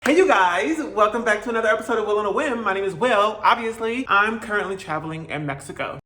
Hey you guys, welcome back to another episode of Will on a Whim. My name is Will. Obviously, I'm currently traveling in Mexico.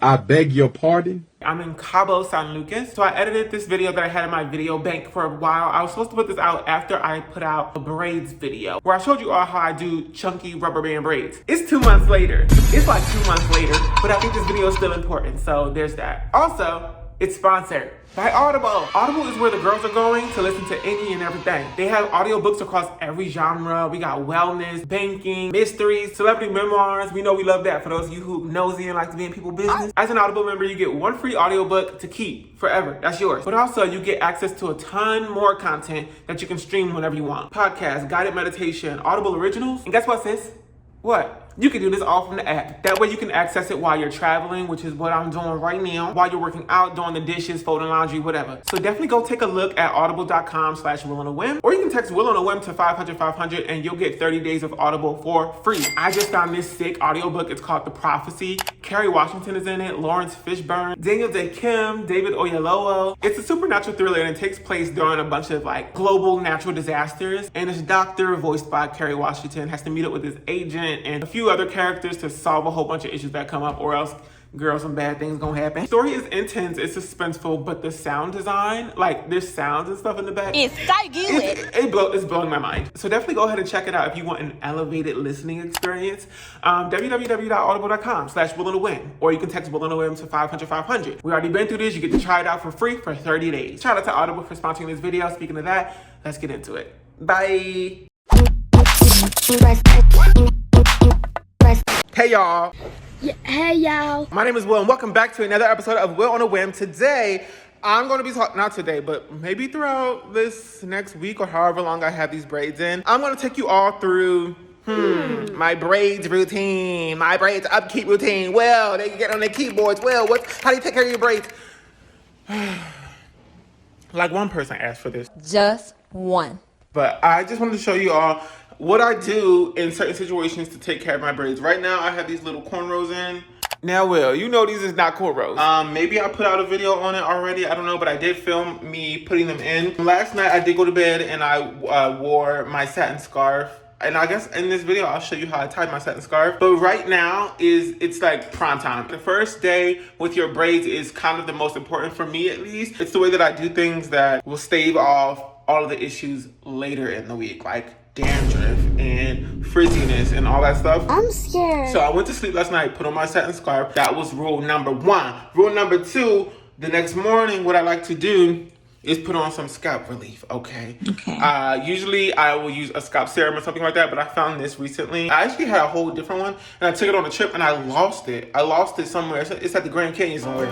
I beg your pardon? I'm in Cabo San Lucas. So I edited this video that I had in my video bank for a while. I was supposed to put this out after I put out a braids video where I showed you all how I do chunky rubber band braids. It's 2 months later. It's like 2 months later, but I think this video is still important. So there's that. Also, it's sponsored by Audible. Audible is where the girls are going to listen to any and everything. They have audiobooks across every genre. We got wellness, banking, mysteries, celebrity memoirs. We know we love that for those of you who nosy and like to be in people's business. As an Audible member, you get 1 free audiobook to keep forever. That's yours. But also you get access to a ton more content that you can stream whenever you want. Podcasts, guided meditation, Audible originals. And guess what, sis? What? You can do this all from the app. That way you can access it while you're traveling, which is what I'm doing right now, while you're working out, doing the dishes, folding laundry, whatever. So definitely go take a look at audible.com/WillOnAWhim, or you can text WillOnAWhim to 500-500 and you'll get 30 days of Audible for free. I just found this sick audiobook. It's called The Prophecy. Kerry Washington is in it, Lawrence Fishburne, Daniel Day Kim, David Oyelowo. It's a supernatural thriller and it takes place during a bunch of like global natural disasters. And this doctor, voiced by Kerry Washington, has to meet up with his agent and a few other characters to solve a whole bunch of issues that come up, or else girl, some bad things gonna happen. The story is intense, it's suspenseful, but the sound design, like there's sounds and stuff in the back, it's so good. It's blowing my mind. So definitely go ahead and check it out if you want an elevated listening experience. www.audible.com/WillOnAWhim, or you can text WillOnAWhim to 500-500. We already been through this. You get to try it out for free for 30 days. Shout out to Audible for sponsoring this video. Speaking of that, let's get into it. Bye. Hey y'all. Yeah, hey y'all. My name is Will and welcome back to another episode of Will on a Whim. Today, I'm going to be talking, not today, but maybe throughout this next week or however long I have these braids in, I'm going to take you all through my braids routine, my braids upkeep routine. Well, they can get on their keyboards. Well, how do you take care of your braids? Like one person asked for this. Just one. But I just wanted to show you all what I do in certain situations to take care of my braids. Right now, I have these little cornrows in. Now, Will, you know these is not cornrows. Maybe I put out a video on it already. I don't know, but I did film me putting them in. Last night, I did go to bed and I wore my satin scarf. And I guess in this video, I'll show you how I tied my satin scarf. But right now, it's like prime time. The first day with your braids is kind of the most important for me, at least. It's the way that I do things that will stave off all of the issues later in the week, like dandruff and frizziness and all that stuff. I'm scared. So I went to sleep last night, put on my satin scarf. That was rule number 1. Rule number 2, the next morning, what I like to do is put on some scalp relief, okay? Usually I will use a scalp serum or something like that, but I found this recently. I actually had a whole different one, and I took it on a trip and I lost it. I lost it somewhere. It's at the Grand Canyon somewhere.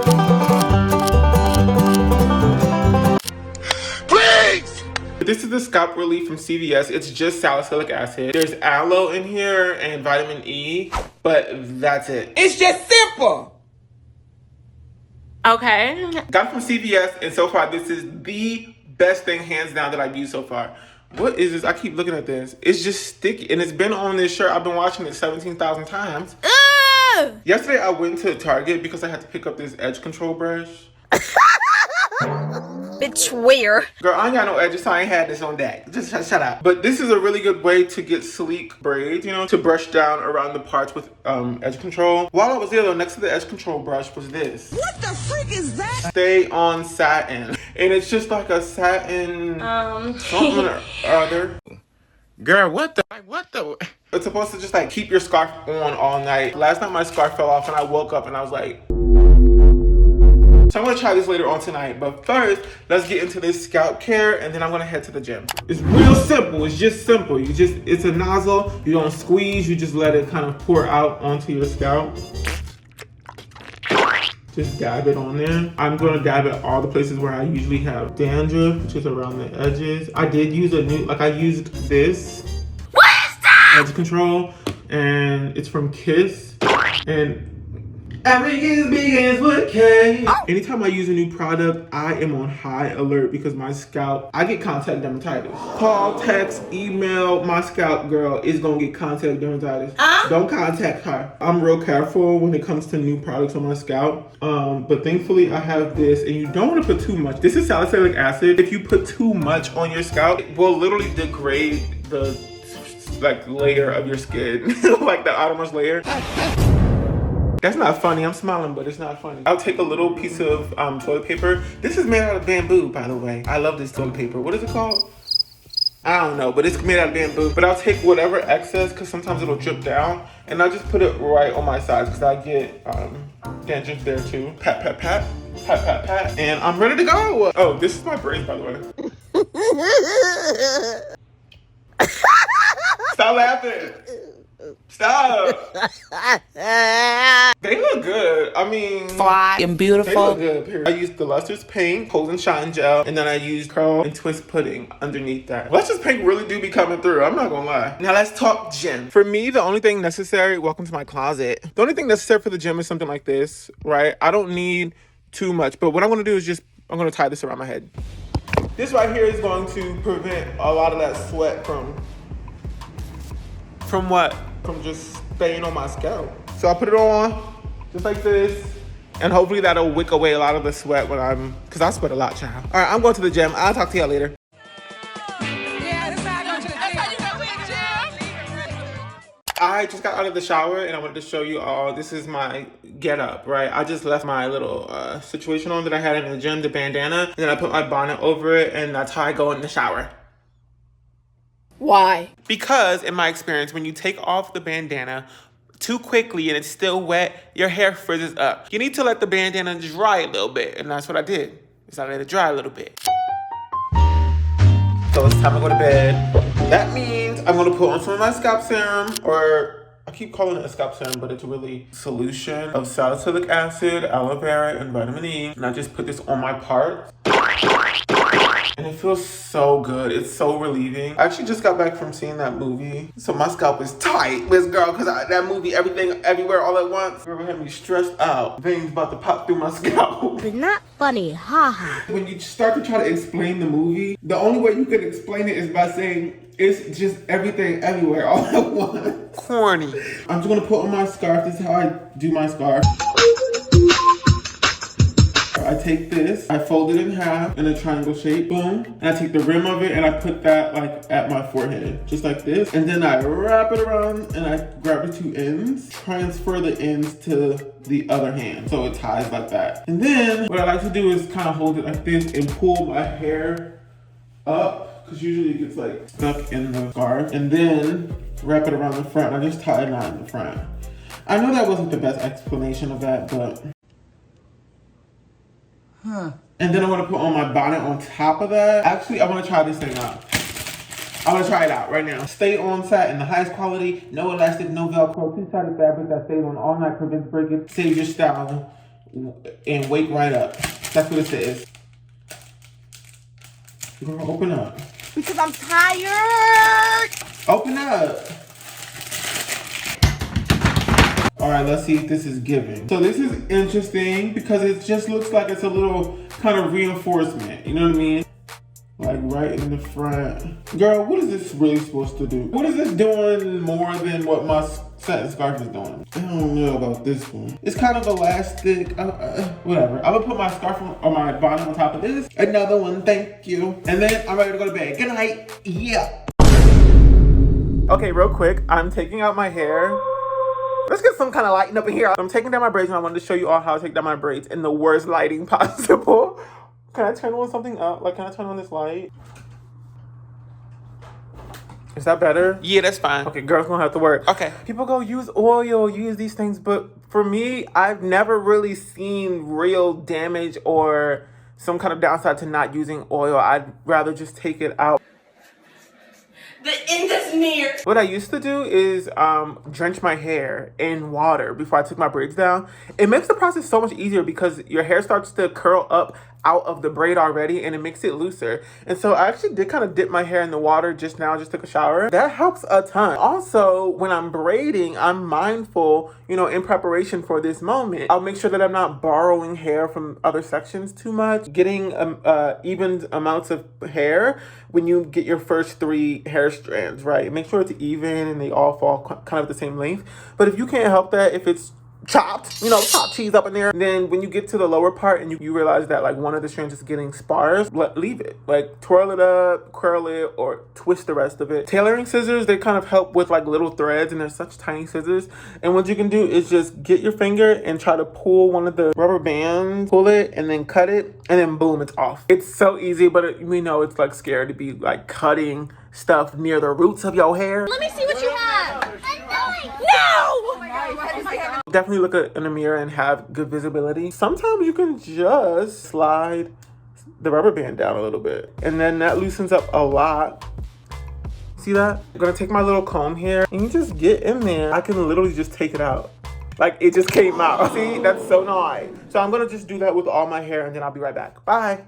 This is the scalp relief from CVS. It's just salicylic acid. There's aloe in here and vitamin E, but that's it. It's just simple. Okay. Got it from CVS, and so far this is the best thing, hands down, that I've used so far. What is this? I keep looking at this. It's just sticky, and it's been on this shirt. I've been watching it 17,000 times. Yesterday I went to Target because I had to pick up this edge control brush. Bitch, where? Girl, I ain't got no edges, so I ain't had this on deck. Just shut up. But this is a really good way to get sleek braids, you know, to brush down around the parts with edge control. While I was there, though, next to the edge control brush was this. What the freak is that? Stay on satin. And it's just like a satin something or other. Girl, what the? It's supposed to just like keep your scarf on all night. Last night my scarf fell off and I woke up and I was like, so I'm gonna try this later on tonight, but first, let's get into this scalp care, and then I'm gonna head to the gym. It's real simple. It's just simple. It's a nozzle. You don't squeeze. You just let it kind of pour out onto your scalp. Just dab it on there. I'm gonna dab it all the places where I usually have dandruff, which is around the edges. I did use I used this. What is that? Edge control, and it's from Kiss, and everything begins with K. Anytime I use a new product, I am on high alert because my scalp, I get contact dermatitis. Call, text, email, my scalp girl is gonna get contact dermatitis. Don't contact her. I'm real careful when it comes to new products on my scalp. But thankfully I have this, and you don't want to put too much. This is salicylic acid. If you put too much on your scalp, it will literally degrade the like layer of your skin, like the outermost layer. That's not funny. I'm smiling, but it's not funny. I'll take a little piece of toilet paper. This is made out of bamboo, by the way. I love this toilet paper. What is it called? I don't know, but it's made out of bamboo. But I'll take whatever excess, because sometimes it'll drip down, and I'll just put it right on my sides, because I get dandruff there too. Pat, pat, pat. Pat, pat, pat. And I'm ready to go. Oh, this is my braid, by the way. Stop laughing. Stop. They look good. I mean, Fly and beautiful. they look good, period. I used the Luster's paint, Pose and Shine gel, and then I used curl and twist pudding underneath that. Luster's paint really do be coming through. I'm not gonna lie. Now let's talk gym. For me, the only thing necessary, welcome to my closet. The only thing necessary for the gym is something like this, right? I don't need too much, but what I'm gonna do is I'm gonna tie this around my head. This right here is going to prevent a lot of that sweat from what? From just staying on my scalp. So I put it on just like this, and hopefully that'll wick away a lot of the sweat because I sweat a lot, child. All right, I'm going to the gym. I'll talk to y'all later. I just got out of the shower and I wanted to show you all, this is my get up, right? I just left my little situation on that I had in the gym, the bandana, and then I put my bonnet over it, and that's how I go in the shower. Why? Because in my experience, when you take off the bandana too quickly and it's still wet, your hair frizzes up. You need to let the bandana dry a little bit, and that's what I did. Is I let it dry a little bit. So it's time to go to bed. That means I'm gonna put on some of my scalp serum, or I keep calling it a scalp serum, but it's really solution of salicylic acid, aloe vera, and vitamin E. And I just put this on my parts. And it feels so good. It's so relieving. I actually just got back from seeing that movie, so my scalp is tight, Miss Girl, because that movie, Everything, Everywhere, All at Once, it had me stressed out. Veins about to pop through my scalp. You're not funny, haha. When you start to try to explain the movie, the only way you can explain it is by saying it's just everything, everywhere, all at once. Corny. I'm just gonna put on my scarf. This is how I do my scarf. I take this, I fold it in half in a triangle shape, boom. And I take the rim of it and I put that like at my forehead, just like this. And then I wrap it around and I grab the two ends, transfer the ends to the other hand, so it ties like that. And then what I like to do is kind of hold it like this and pull my hair up, because usually it gets like stuck in the scarf. And then wrap it around the front. I just tie a knot in the front. I know that wasn't the best explanation of that, but... And then I'm gonna put on my bonnet on top of that. Actually, I wanna try this thing out. I wanna try it out right now. Stay on satin, the highest quality, no elastic, no Velcro, two-sided fabric that stays on all night, prevents breakage, saves your style, and wake right up. That's what it says. Girl, open up. Because I'm tired. Open up. All right, let's see if this is giving. So this is interesting because it just looks like it's a little kind of reinforcement. You know what I mean? Like right in the front. Girl, what is this really supposed to do? What is this doing more than what my satin scarf is doing? I don't know about this one. It's kind of elastic, whatever. I'm gonna put my scarf or my bonnet on top of this. Another one, thank you. And then I'm ready to go to bed. Good night, yeah. Okay, real quick, I'm taking out my hair. Let's get some kind of lighting up in here. I'm taking down my braids and I wanted to show you all how I take down my braids in the worst lighting possible. Can I turn on something up? Like, can I turn on this light? Is that better? Yeah, that's fine. Okay, girls gonna have to work. Okay. People go use oil, use these things, but for me, I've never really seen real damage or some kind of downside to not using oil. I'd rather just take it out. The end is near. What I used to do is drench my hair in water before I took my braids down. It makes the process so much easier because your hair starts to curl up out of the braid already and it makes it looser. And so I actually did kind of dip my hair in the water just now, just took a shower. That helps a ton. Also, when I'm braiding, I'm mindful, you know, in preparation for this moment. I'll make sure that I'm not borrowing hair from other sections too much. Getting even amounts of hair when you get your first 3 hair strands, right? Make sure it's even and they all fall kind of the same length. But if you can't help that, if it's chopped, you know, chopped cheese up in there. And then when you get to the lower part and you realize that like one of the strands is getting sparse, leave it. Like twirl it up, curl it, or twist the rest of it. Tailoring scissors, they kind of help with like little threads, and they're such tiny scissors. And what you can do is just get your finger and try to pull one of the rubber bands, pull it, and then cut it, and then boom, it's off. It's so easy, but we know it's like scary to be like cutting stuff near the roots of your hair. Let me see what you have. No! Definitely look in the mirror and have good visibility. Sometimes you can just slide the rubber band down a little bit, and then that loosens up a lot. See that? I'm gonna take my little comb here and you just get in there. I can literally just take it out. Like it just came out. See, that's so nice. So I'm gonna just do that with all my hair and then I'll be right back. Bye.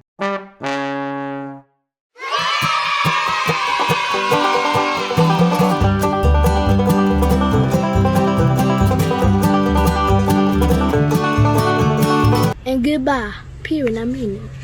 And goodbye. Period. I mean it.